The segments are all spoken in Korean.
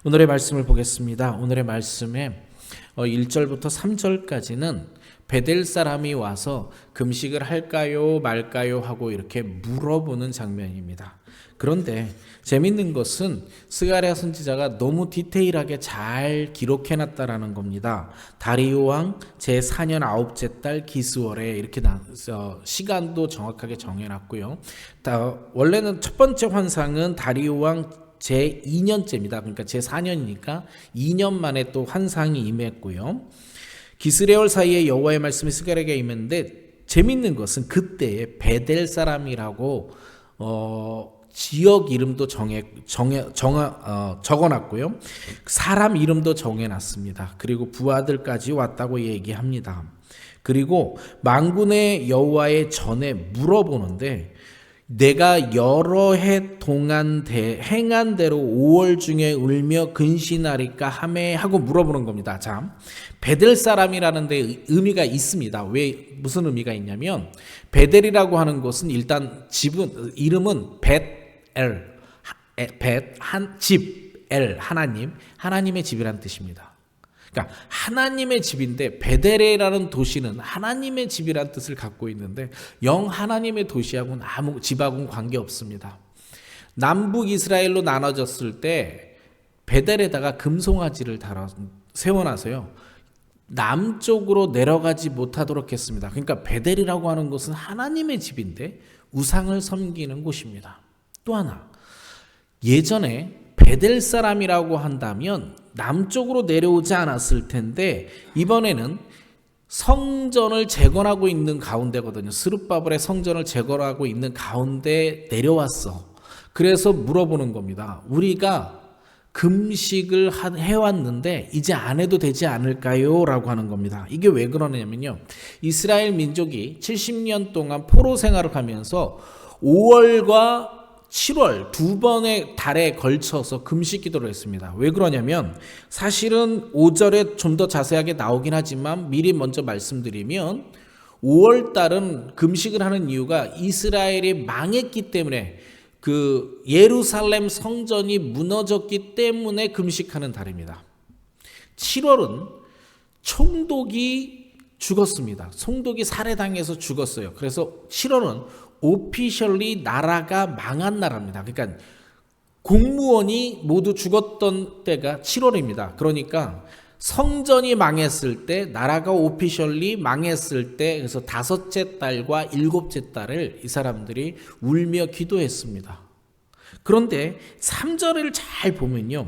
오늘의 말씀을 보겠습니다. 오늘의 말씀에 1절부터 3절까지는 베델 사람이 와서 금식을 할까요 말까요 하고 이렇게 물어보는 장면입니다. 그런데 재밌는 것은 스가랴 선지자가 너무 디테일하게 잘 기록해놨다라는 겁니다. 다리오 왕 제4년 9째 달 기스월에 이렇게 시간도 정확하게 정해놨고요. 원래는 첫 번째 환상은 다리오 왕 제2년째입니다. 그러니까 제4년이니까 2년 만에 또 환상이 임했고요. 기스레올 사이에 여호와의 말씀이 스가랴에게 임했는데 재밌는 것은 그때에 베델 사람이라고 지역 이름도 적어놨고요. 사람 이름도 정해놨습니다. 그리고 부하들까지 왔다고 얘기합니다. 그리고 만군의 여호와의 전에 물어보는데 내가 여러 해 동안 행한 대로 5월 중에 울며 근신하리까 하매 하고 물어보는 겁니다. 자, 베델 사람이라는 데 의미가 있습니다. 왜 무슨 의미가 있냐면 베델이라고 하는 것은 일단 이름은 하나님의 집이라는 뜻입니다. 그러니까 하나님의 집인데 베델이라는 도시는 하나님의 집이라는 뜻을 갖고 있는데 영 하나님의 도시하고는 아무 집하고는 관계없습니다. 남북 이스라엘로 나눠졌을 때 베델에다가 금송아지를 세워놔서요 남쪽으로 내려가지 못하도록 했습니다. 그러니까 베델이라고 하는 것은 하나님의 집인데 우상을 섬기는 곳입니다. 또 하나, 예전에 베델 사람이라고 한다면 남쪽으로 내려오지 않았을 텐데 이번에는 성전을 재건하고 있는 가운데거든요. 스룹바벨의 성전을 재건하고 있는 가운데 내려왔어. 그래서 물어보는 겁니다. 우리가 금식을 해왔는데 이제 안 해도 되지 않을까요? 라고 하는 겁니다. 이게 왜 그러냐면요. 이스라엘 민족이 70년 동안 포로 생활을 하면서 5월과 7월 두 번의 달에 걸쳐서 금식 기도를 했습니다. 왜 그러냐면 사실은 5절에 좀 더 자세하게 나오긴 하지만 미리 먼저 말씀드리면 5월 달은 금식을 하는 이유가 이스라엘이 망했기 때문에 그 예루살렘 성전이 무너졌기 때문에 금식하는 달입니다. 7월은 총독이 죽었습니다. 총독이 살해당해서 죽었어요. 그래서 7월은 오피셜리 나라가 망한 나라입니다. 그러니까 공무원이 모두 죽었던 때가 7월입니다. 그러니까 성전이 망했을 때, 나라가 오피셜리 망했을 때, 그래서 5째 달과 7째 달을 이 사람들이 울며 기도했습니다. 그런데 3절을 잘 보면요.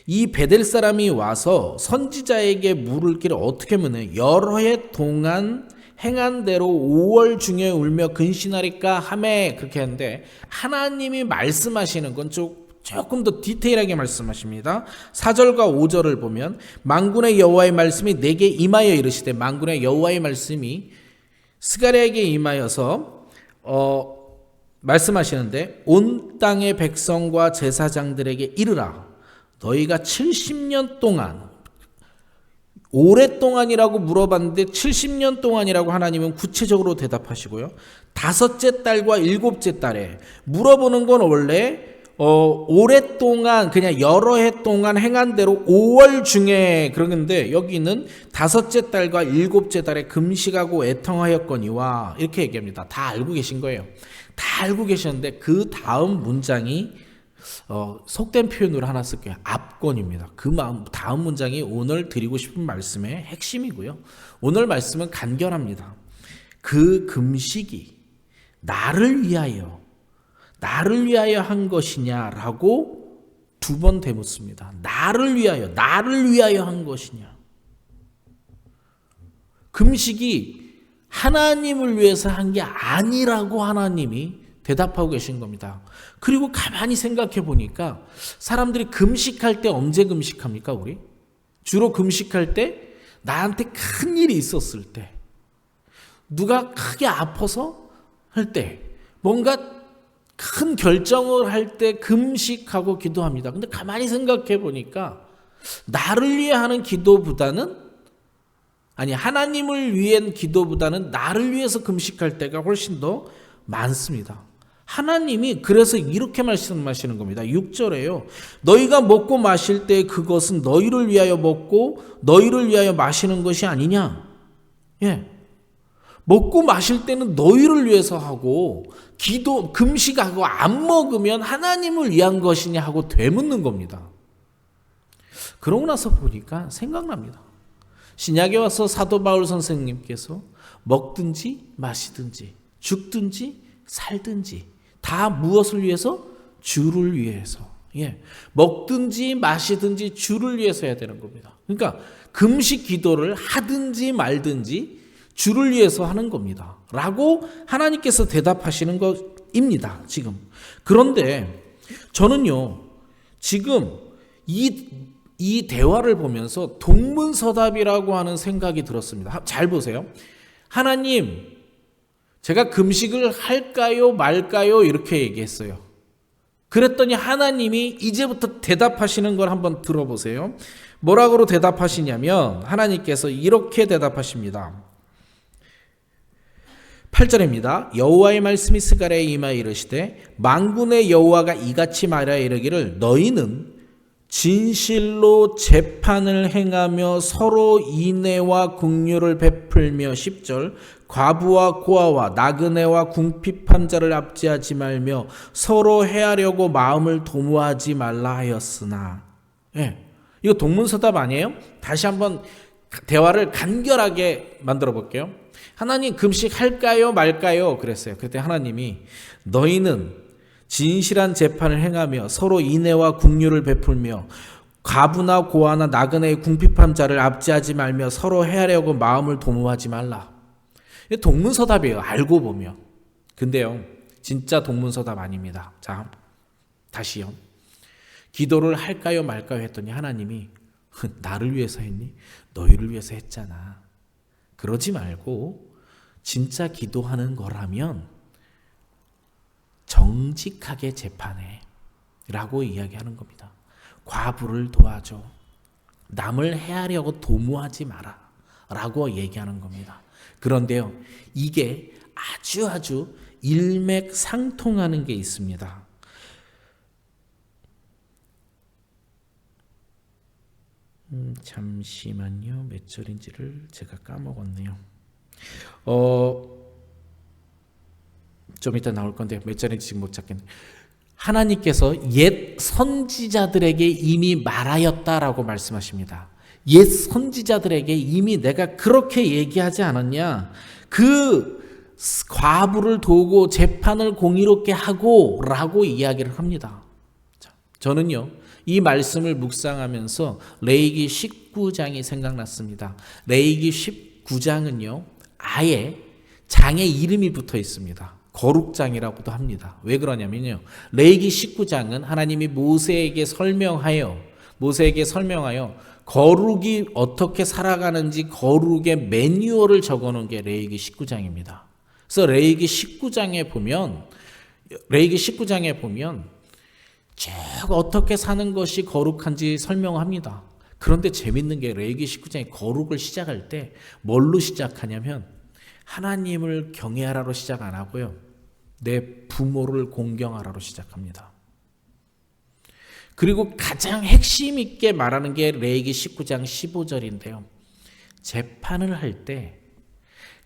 이 베델 사람이 와서 선지자에게 물을 길을 어떻게 묻나요? 여러 해 동안 행한 대로 5월 중에 울며 근신하리까 하매 그렇게 하는데 하나님이 말씀하시는 건 조금 더 디테일하게 말씀하십니다. 4절과 5절을 보면 만군의 여호와의 말씀이 내게 임하여 이르시되 만군의 여호와의 말씀이 스가랴에게 임하여서 말씀하시는데 온 땅의 백성과 제사장들에게 이르라 너희가 70년 동안 오랫동안이라고 물어봤는데 70년 동안이라고 하나님은 구체적으로 대답하시고요. 5째 달과 7째 달에 물어보는 건 원래 오랫동안 그냥 여러 해 동안 행한 대로 5월 중에 그러는데 여기는 5째 달과 7째 달에 금식하고 애통하였거니와 이렇게 얘기합니다. 다 알고 계신 거예요. 다 알고 계셨는데 그 다음 문장이 속된 표현으로 하나 쓸게요. 압권입니다. 그 다음 문장이 오늘 드리고 싶은 말씀의 핵심이고요. 오늘 말씀은 간결합니다. 그 금식이 나를 위하여 한 것이냐라고 2번 되묻습니다. 나를 위하여 한 것이냐. 금식이 하나님을 위해서 한 게 아니라고 하나님이 대답하고 계신 겁니다. 그리고 가만히 생각해 보니까 사람들이 금식할 때 언제 금식합니까? 우리? 주로 금식할 때 나한테 큰 일이 있었을 때, 누가 크게 아파서 할 때, 뭔가 큰 결정을 할 때 금식하고 기도합니다. 근데 가만히 생각해 보니까 나를 위해 하는 기도보다는 하나님을 위한 기도보다는 나를 위해서 금식할 때가 훨씬 더 많습니다. 하나님이 그래서 이렇게 말씀하시는 겁니다. 6절에요. 너희가 먹고 마실 때 그것은 너희를 위하여 먹고 너희를 위하여 마시는 것이 아니냐. 예. 먹고 마실 때는 너희를 위해서 하고 기도 금식하고 안 먹으면 하나님을 위한 것이냐 하고 되묻는 겁니다. 그러고 나서 보니까 생각납니다. 신약에 와서 사도 바울 선생님께서 먹든지 마시든지 죽든지 살든지 다 무엇을 위해서? 주를 위해서. 예. 먹든지 마시든지 주를 위해서 해야 되는 겁니다. 그러니까 금식 기도를 하든지 말든지 주를 위해서 하는 겁니다. 라고 하나님께서 대답하시는 것입니다. 지금. 그런데 저는요, 지금 이 대화를 보면서 동문서답이라고 하는 생각이 들었습니다. 잘 보세요. 하나님, 제가 금식을 할까요, 말까요? 이렇게 얘기했어요. 그랬더니 하나님이 이제부터 대답하시는 걸 한번 들어보세요. 뭐라고 대답하시냐면 하나님께서 이렇게 대답하십니다. 8절입니다. 여호와의 말씀이 스가랴에 임하여 이르시되 만군의 여호와가 이같이 말하여 이르기를 너희는 진실로 재판을 행하며 서로 인애와 긍휼을 베풀며 10절 과부와 고아와 나그네와 궁핍한 자를 압제하지 말며 서로 해하려고 마음을 도모하지 말라 하였으나. 예, 이거 동문서답 아니에요? 다시 한번 대화를 간결하게 만들어 볼게요. 하나님 금식 할까요 말까요? 그랬어요. 그때 하나님이 너희는 진실한 재판을 행하며 서로 인애와 긍휼을 베풀며 과부나 고아나 나그네의 궁핍한 자를 압제하지 말며 서로 해하려고 마음을 도모하지 말라. 동문서답이에요. 알고 보면. 근데요, 진짜 동문서답 아닙니다. 자, 다시요. 기도를 할까요 말까요 했더니 하나님이 나를 위해서 했니? 너희를 위해서 했잖아. 그러지 말고 진짜 기도하는 거라면 정직하게 재판해 라고 이야기하는 겁니다. 과부를 도와줘. 남을 해하려고 도모하지 마라 라고 얘기하는 겁니다. 그런데요, 이게 아주 일맥상통하는 게 있습니다. 잠시만요. 몇 절인지를 제가 까먹었네요. 좀 이따 나올 건데 몇 절인지 지금 못 찾겠네요. 하나님께서 옛 선지자들에게 이미 말하였다라고 말씀하십니다. 옛 선지자들에게 이미 내가 그렇게 얘기하지 않았냐? 그 과부를 도우고 재판을 공의롭게 하고 라고 이야기를 합니다. 저는요, 이 말씀을 묵상하면서 레위기 19장이 생각났습니다. 레위기 19장은요, 아예 장의 이름이 붙어 있습니다. 거룩장이라고도 합니다. 왜 그러냐면요, 레위기 19장은 하나님이 모세에게 설명하여 거룩이 어떻게 살아가는지 거룩의 매뉴얼을 적어놓은 게 레위기 19장입니다. 그래서 레위기 19장에 보면 쭉 어떻게 사는 것이 거룩한지 설명합니다. 그런데 재밌는 게 레위기 19장이 거룩을 시작할 때 뭘로 시작하냐면 하나님을 경외하라로 시작 안 하고요, 내 부모를 공경하라로 시작합니다. 그리고 가장 핵심 있게 말하는 게 레위기 19장 15절인데요. 재판을 할 때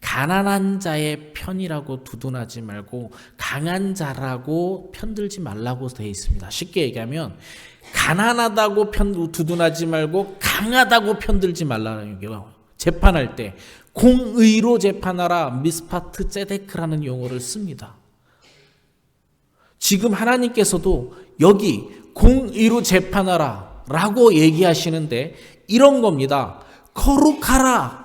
가난한 자의 편이라고 두둔하지 말고 강한 자라고 편들지 말라고 되어 있습니다. 쉽게 얘기하면 가난하다고 두둔하지 말고 강하다고 편들지 말라는 얘기예요. 재판할 때 공의로 재판하라, 미스파트 ጼ데크라는 용어를 씁니다. 지금 하나님께서도 여기 공의로 재판하라 라고 얘기하시는데 이런 겁니다. 거룩하라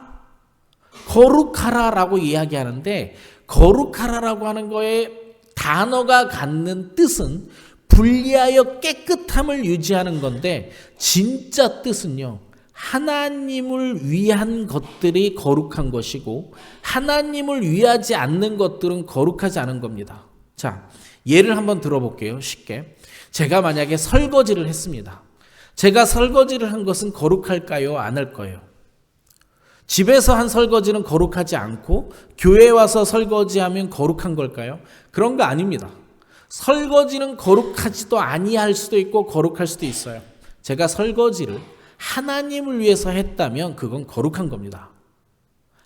라고 이야기하는데, 거룩하라라고 하는 거에 단어가 갖는 뜻은 분리하여 깨끗함을 유지하는 건데, 진짜 뜻은요, 하나님을 위한 것들이 거룩한 것이고 하나님을 위하지 않는 것들은 거룩하지 않은 겁니다. 자, 예를 한번 들어볼게요. 쉽게. 제가 만약에 설거지를 했습니다. 제가 설거지를 한 것은 거룩할까요? 안 할까요? 집에서 한 설거지는 거룩하지 않고 교회에 와서 설거지하면 거룩한 걸까요? 그런 거 아닙니다. 설거지는 거룩하지도 아니할 수도 있고 거룩할 수도 있어요. 제가 설거지를 하나님을 위해서 했다면 그건 거룩한 겁니다.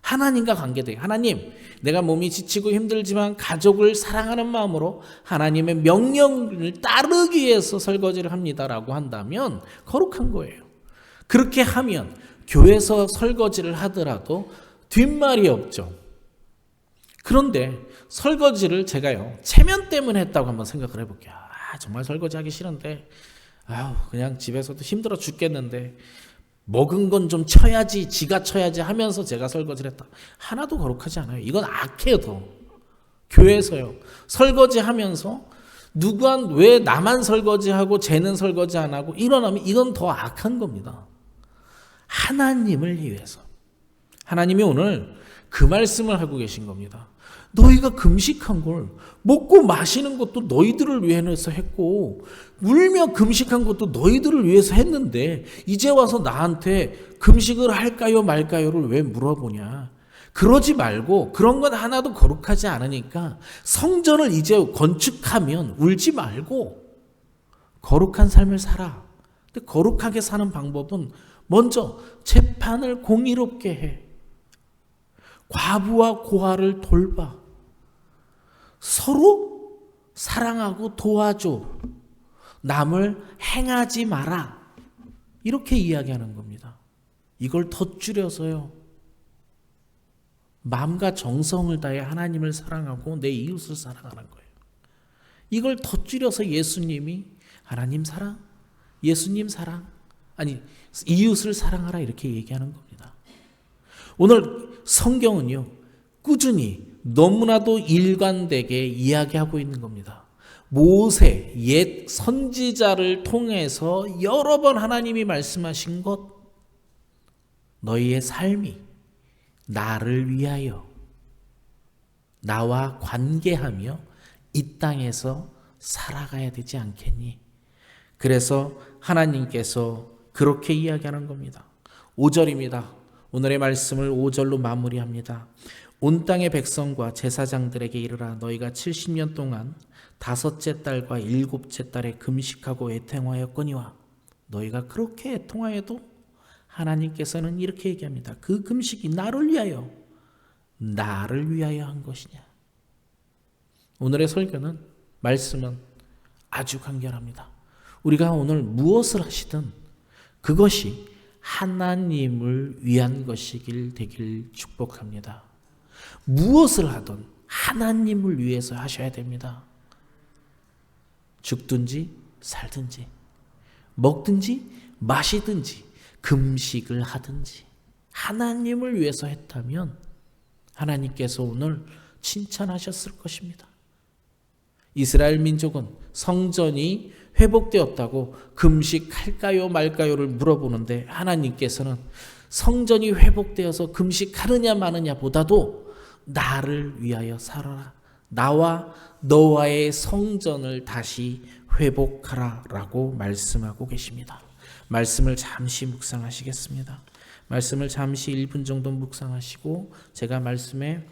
하나님과 관계돼요. 하나님, 내가 몸이 지치고 힘들지만 가족을 사랑하는 마음으로 하나님의 명령을 따르기 위해서 설거지를 합니다라고 한다면 거룩한 거예요. 그렇게 하면 교회에서 설거지를 하더라도 뒷말이 없죠. 그런데 설거지를 제가요, 체면 때문에 했다고 한번 생각을 해볼게요. 정말 설거지 하기 싫은데 그냥 집에서도 힘들어 죽겠는데 먹은 건 좀 쳐야지, 지가 쳐야지 하면서 제가 설거지를 했다. 하나도 거룩하지 않아요. 이건 악해요. 더 교회에서요, 설거지 하면서 왜 나만 설거지하고 쟤는 설거지 안 하고 일어나면 이건 더 악한 겁니다. 하나님을 위해서. 하나님이 오늘 그 말씀을 하고 계신 겁니다. 너희가 금식한 걸 먹고 마시는 것도 너희들을 위해서 했고 울며 금식한 것도 너희들을 위해서 했는데 이제 와서 나한테 금식을 할까요 말까요를 왜 물어보냐. 그러지 말고 그런 건 하나도 거룩하지 않으니까 성전을 이제 건축하면 울지 말고 거룩한 삶을 살아. 근데 거룩하게 사는 방법은 먼저 재판을 공의롭게 해. 과부와 고아를 돌봐. 서로 사랑하고 도와줘. 남을 행하지 마라. 이렇게 이야기하는 겁니다. 이걸 더 줄여서요, 마음과 정성을 다해 하나님을 사랑하고 내 이웃을 사랑하는 거예요. 이걸 더 줄여서 예수님이 하나님 사랑, 예수님 사랑, 이웃을 사랑하라 이렇게 얘기하는 겁니다. 오늘 성경은요, 꾸준히 너무나도 일관되게 이야기하고 있는 겁니다. 모세, 옛 선지자를 통해서 여러 번 하나님이 말씀하신 것, 너희의 삶이 나를 위하여 나와 관계하며 이 땅에서 살아가야 되지 않겠니? 그래서 하나님께서 그렇게 이야기하는 겁니다. 5절입니다. 오늘의 말씀을 5절로 마무리합니다. 온 땅의 백성과 제사장들에게 이르라. 너희가 70년 동안 5째 달과 7째 달에 금식하고 애통하였거니와. 너희가 그렇게 애통하여도 하나님께서는 이렇게 얘기합니다. 그 금식이 나를 위하여 한 것이냐. 오늘의 설교는, 말씀은 아주 간결합니다. 우리가 오늘 무엇을 하시든 그것이 하나님을 위한 것이길 되길 축복합니다. 무엇을 하든 하나님을 위해서 하셔야 됩니다. 죽든지 살든지 먹든지 마시든지 금식을 하든지 하나님을 위해서 했다면 하나님께서 오늘 칭찬하셨을 것입니다. 이스라엘 민족은 성전이 회복되었다고 금식할까요 말까요를 물어보는데 하나님께서는 성전이 회복되어서 금식하느냐 마느냐 보다도 나를 위하여 살아라. 나와 너와의 성전을 다시 회복하라 라고 말씀하고 계십니다. 말씀을 잠시 묵상하시겠습니다. 말씀을 잠시 1분 정도 묵상하시고 제가 말씀에